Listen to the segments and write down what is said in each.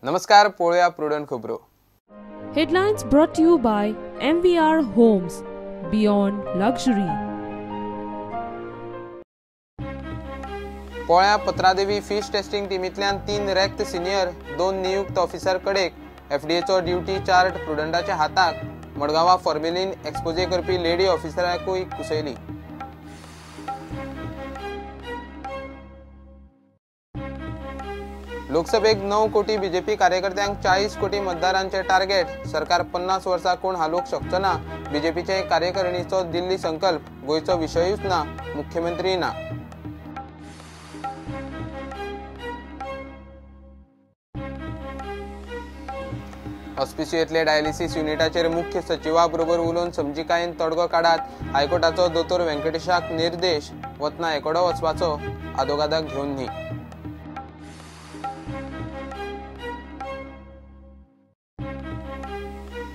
नमस्कार, पळोवया प्रुडंट खबरो. Headlines brought to you by MVR Homes, Beyond Luxury. पोळ्या पत्रादेवी फिश टेस्टिंग टीमींतल्यान 3 रेक्त सिनियर 2 नियुक्त ऑफिसर कडेक एफडीएचो ड्युटी चार्ट प्रुडंटाच्या हाताक मडगांवां फॉर्मेलिन एक्सपोजे करपी लेडी ऑफिसराकूय कुसयली. लोकसभेक 9 कोटी बीजेपी कार्यकर्त्यांक 40 कोटी मतदारांचे टार्गेट. सरकार 50 वर्सां कोण हालोवंक शकचो ना. बीजेपीचे कार्यकारिणीचो दिल्ली संकल्प. गोंयचो विशयूच ना, मुख्यमंत्री ना. ऑस्पिशियेंतले डायलिसीस युनिटाचेर मुख्य सचिवा बरोबर उलोवन समजिकायेन तोडगो काडात. हायकोर्टाचो दोतोर व्यंकटेशाक निर्देश. वतना एकोडो वचपाचो, आदोगादाक घेवन न्ही.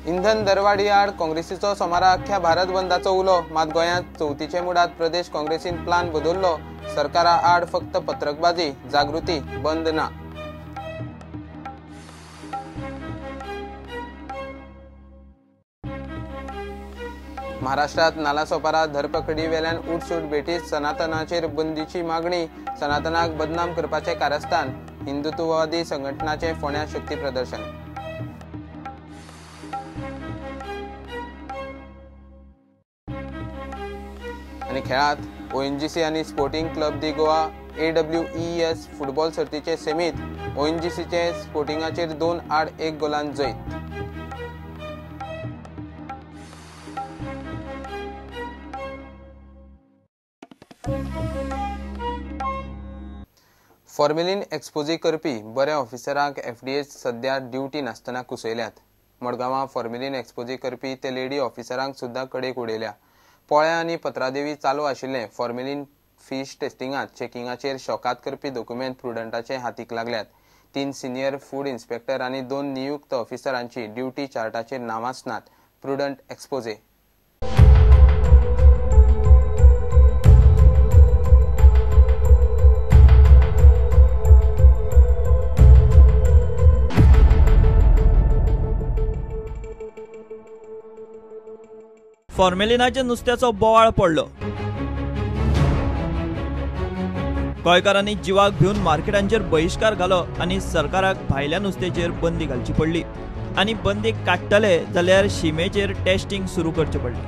इंधन दरवाडी आड काँग्रेसीचो सोमारा अख्ख्या भारत बंदाचो उलो. मात गोंयांत चवथीचे मुडात प्रदेश काँग्रेसीन प्लान बदल्लो. सरकारा आड फक्त पत्रकबाजी, जागृती बंद ना. महाराष्ट्रात नालासोपारा धरपकडी वेल्यान उठसूट बेठीत सनातनाचेर बंदीची मागणी. सनातनाक बदनाम करपाचे कारस्थान. हिंदुत्ववादी संघटनाचे फोंड्या शक्ती प्रदर्शन. आणि खेळात ओएनजीसी आणि स्पोर्टिंग क्लब दी गोवा AWES फुटबॉल सर्तीचे सेमीत ओएनजीसीचे स्पोर्टिंगाचेर 2-1 गोलान जैत. फॉर्मेलिन एक्सपोजी करपी बरे ऑफिसरांक एफडीएच सध्या ड्युटी नासतना कुसयल्यात. मडगांवां फॉर्मेलिन एक्सपोजी करपी ते लेडी ऑफिसरांक सुद्धा कडेक उडयल्या. पोळ्या आनी पत्रादेवी चालू आशिल्ले फॉर्मेलिन फिश टेस्टिंगात चेकिंगाचेर शॉकात करपी डॉक्युमेंट प्रुडंटाचे हातीक लागल्यात. 3 सिनियर फूड इन्स्पेक्टर आनी 2 नियुक्त ऑफिसरांची ड्युटी चार्टाचेर नांवां नात. Prudent exposé. फॉर्मेलिनाच्या नुस्त्याचो बोवाळ पडलो. गोंयकारांनी जिवाक भिवन मार्केटांचेर बहिष्कार घालो आनी सरकाराक भायल्या नुस्त्याचेर बंदी घालची पडली. आनी बंदी काडटले जाल्यार शिमेचेर टेस्टिंग सुरू करचें पडलें.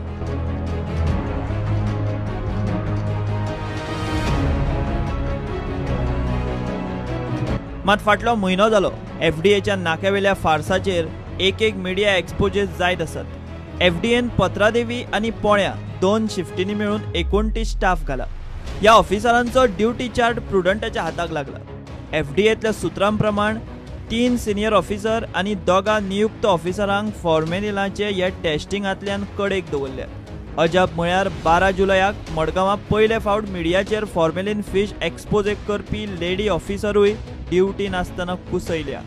मात फाटलो म्हयनो जालो एफडीएच्या नाक्यावेल्या फार्साचेर एक मिडिया एक्सपोजेस जायत आसात. एफडीएन पत्रादेवी आनी पोळ्या 2 शिफ्टींनी मेळून 29 स्टाफ घाला. ह्या ऑफिसरांचो ड्युटी चार्ट प्रुडंटाच्या हाताक लागला. एफडीएतल्या सुत्रां प्रमाण 3 सिनियर ऑफिसर आनी 2 नियुक्त ऑफिसरांक फॉर्मेलिनाचे ह्या टेस्टिंगांतल्यान कडेक दवरल्या. अजाप म्हळ्यार 12 जुलयाक मडगांवां पयले फावट मिडियाचेर फॉर्मेलिन फिश एक्सपोजे करपी लेडी ऑफिसरूय ड्युटी नासतना कुसयल्या.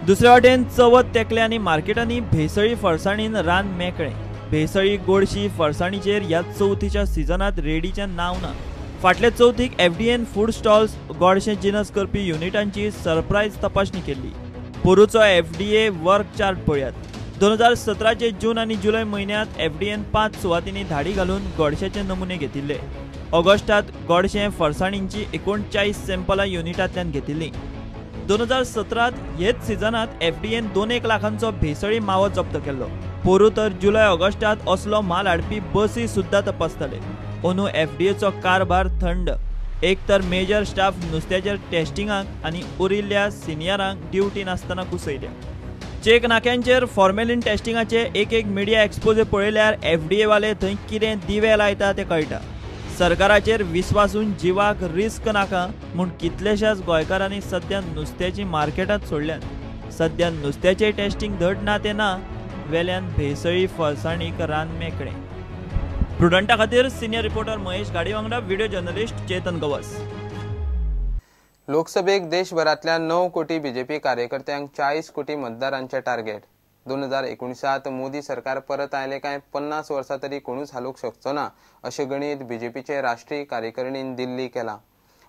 दुसरे वाटेन चवथ तेकले आनी मार्केटांनी भेसळी फरसाणीन रान मेकळे. भेसळी गोडशी फरसाणीचेर ह्या चवथीच्या सिजनात रेडीचें नांव ना. फाटले चवथीक एफडीएन फूड स्टॉल्स गोडशे जिनस करपी युनिटांची सरप्रायज तपासणी केल्ली. पोरूचो एफडीए वर्क चार्ट पळयात. 2017चे जून आनी जुलय म्हयन्यांत एफडीएन 5 सुवातींनी धाडी घालून गोडशाचे नमुने घेतिल्ले. ऑगस्टात गोडशे फरसाणींची 39 सॅम्पलां युनिटांतल्यान घेतिल्लीं. 2017 हेच सिजनात एफडीएन 2 लाखांचो भेसळी मावो जप्त केल्लो. पोरू तर जुलय ऑगस्टात असलो माल हाडपी बसी सुद्धा तपासताले. अंदू एफडीएचो कारभार थंड. एक तर मेजर स्टाफ नुस्त्याचेर टेस्टिंगाक आनी उरिल्ल्या सिनियरांक ड्युटी नासतना कुसयल्या. चेक नाक्यांचेर फॉर्मेलिन टेस्टिंगाचे एक मिडिया एक्सपोजे पळयल्यार एफडीए वाले थंय कितें दिवे लायता तें कळटा. सरकाराचेर विस्वासून जिवाक रिस्क नाका म्हूण कितलेशाच गोंयकारांनी सध्या नुस्त्याची मार्केटांत सोडल्यात. सध्या नुस्त्याचे टेस्टिंग धड ना ते ना, वेल्यान भेसळी फरसाणीक रान मेकळे. प्रुडंटा खातीर सिनियर रिपोर्टर महेश गाडी वांगडा व्हिडिओ जर्नलिस्ट चेतन गवस. लोकसभेक देशभरातल्या 9 कोटी बीजेपी कार्यकर्त्यांक 40 कोटी मतदारांचे टार्गेट. 2019 मोदी सरकार परत आयले काय 50 वर्सां तरी कोणूच हालोवंक शकचो ना अशें गणीत बीजेपीचे राष्ट्रीय कार्यकारिणीन दिल्ली केला.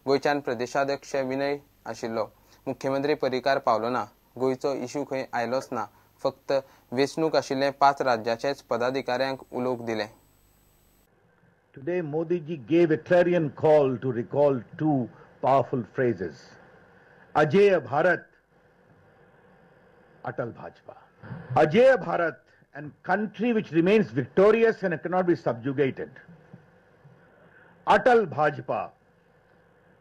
गोंयच्यान प्रदेशाध्यक्ष विनय आशिल्लो. मुख्यमंत्री परिकार पावलो ना. गोयचो इश्यू खंय आयलोच ना. फक्त वेंचणूक आशिल्ले 5 राज्याचेच पदाधिकाऱ्यांक उलोवंक दिले. Today Modi ji gave a clarion call to recall 2 powerful phrases. Ajay Bharat, Atal Bhajpa. Ajay Bharat, and country which remains victorious and cannot be subjugated. Atal Bhajpa,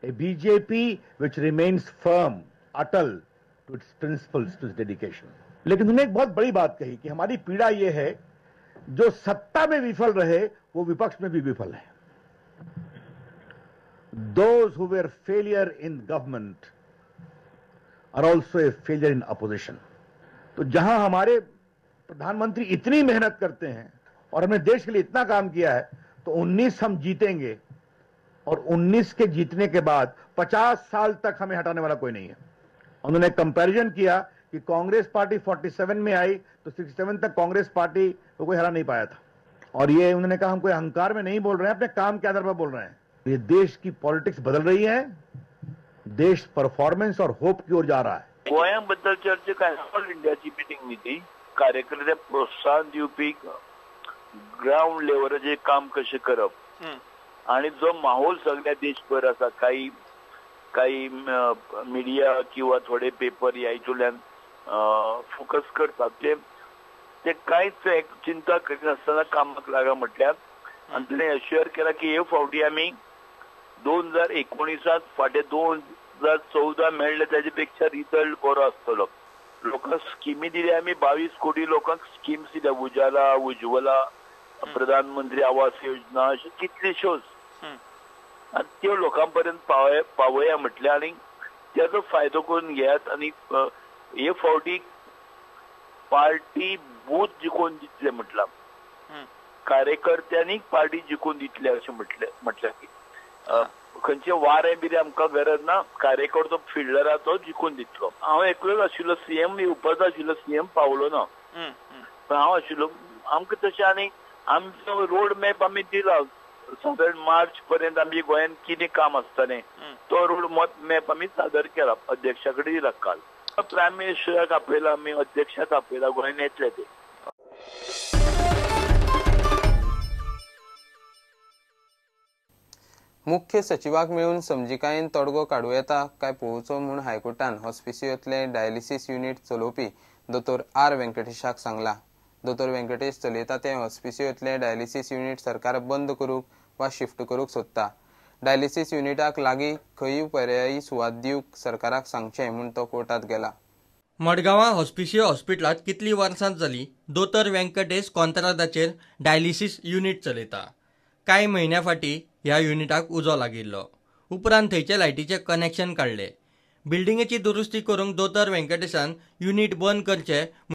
a BJP which remains firm, atal to its principles, to its dedication. लेकिन उन्होंने एक बहुत बड़ी बात कही कि हमारी पीड़ा ये है, जो सत्ता में विफल रहे वो विपक्ष में भी विफल है. Those who were failure in government are also a failure in opposition. तो जहां हमारे प्रधानमंत्री इतनी मेहनत करते हैं और हमने देश के लिए इतना काम किया है, तो 19 हम जीतेंगे और 19 के जीतने के बाद 50 साल तक हमें हटाने वाला कोई नहीं है. उन्होंने कंपैरिजन किया कि कांग्रेस पार्टी 47 में आई तो 67 तक कांग्रेस पार्टी को कोई हरा नहीं पाया था. और ये उन्होंने कहा हम कोई अहंकार में नहीं बोल रहे हैं, अपने काम के आधार पर बोल रहे हैं. ये देश की पॉलिटिक्स बदल रही है, देश परफॉर्मेंस और होप की ओर जा रहा है. गोंयाबद्दल चर्चा ऑल इंडियाची मिटींग न्ही. कार्यकर्ते प्रोत्साहन दिवपी ग्राउंड लेवलाचेर काम कशें करप आणि जो माहोल सगळ्या देशभर आसा, काही मिडिया किंवा थोडे पेपर ह्या हितूंतल्यान फोकस करतात, ते कांयच चिंता करिनासतना कामाक लागा म्हटल्यार. आनी तिणें अश्युअर केला की हे फावटी आमी 2019 फाटे 2014 मेळ्ळे ताजे पेक्षा रिजल्ट बरो आसतलो. लोकांक स्किमी दिल्या आमी 22 कोटी लोकांक स्किम्स दिल्या. उजाला, उज्ज्वला, प्रधानमंत्री आवास योजना अशें कितल्योश्योच. आनी त्यो लोकांपर्यंत पावया म्हटल्यार आनी त्याचो फायदो करून घेयात. आनी हे फावटी पार्टी बूथ जिखून दितले म्हटला, कार्यकर्त्यांनी पार्टी जिखून दितले अशें म्हटलें की खंयचे वारे बिरे आमकां गरज ना, कार्यकर्तो फिल्डरा तो जिखून दितलो. हांव एकलोच आशिल्लो, सीएम येवपाचो आशिल्लो, सीएम पावलो ना, पण हांव आशिल्लो. आमकां तशें आनी आमचो रोड मॅप आमी दिला. साधारण मार्च पर्यंत आमच्या गोंयांत कितें काम आसतलें तो रोड मॅप आमी सादर केला, अध्यक्षा कडेन दिला काल. प्रायम मिनिस्टराक आपयला, आमी अध्यक्षाक आपयला, गोंयांत येतले ते. मुख्य सचिवाक मेळून समजिकायेन तोडगो काडूं येता काय पळोवचो म्हूण हायकोर्टान हॉस्पिसियोंतले डायलिसीस युनिट चलोवपी दोतोर आर व्यंकटेशाक सांगला. दोतोर व्यंकटेश चलयता ते हॉस्पिसियोंतले डायलिसीस युनिट सरकार बंद करूंक वा शिफ्ट करूंक सोदता. डायलिसीस युनिटाक लागीं खंयूय पर्यायी सुवात दिवंक सरकाराक सांगचें म्हूण तो कोर्टात गेला. मडगांवां हॉस्पिसियो हॉस्पिटलांत कितली वर्सां जालीं दोतोर व्यंकटेश कॉन्ट्राक्टाचेर डायलिसीस युनिट चलयता. कांय म्हयन्या फाटीं ह्या युनिटाक उजो लागिल्लो. उपरांत थंयचे लायटीचें कनेक्शन काडलें. बिल्डिंगेची दुरुस्ती करूंक दोतोर व्यंकटेशान युनिट बंद करचें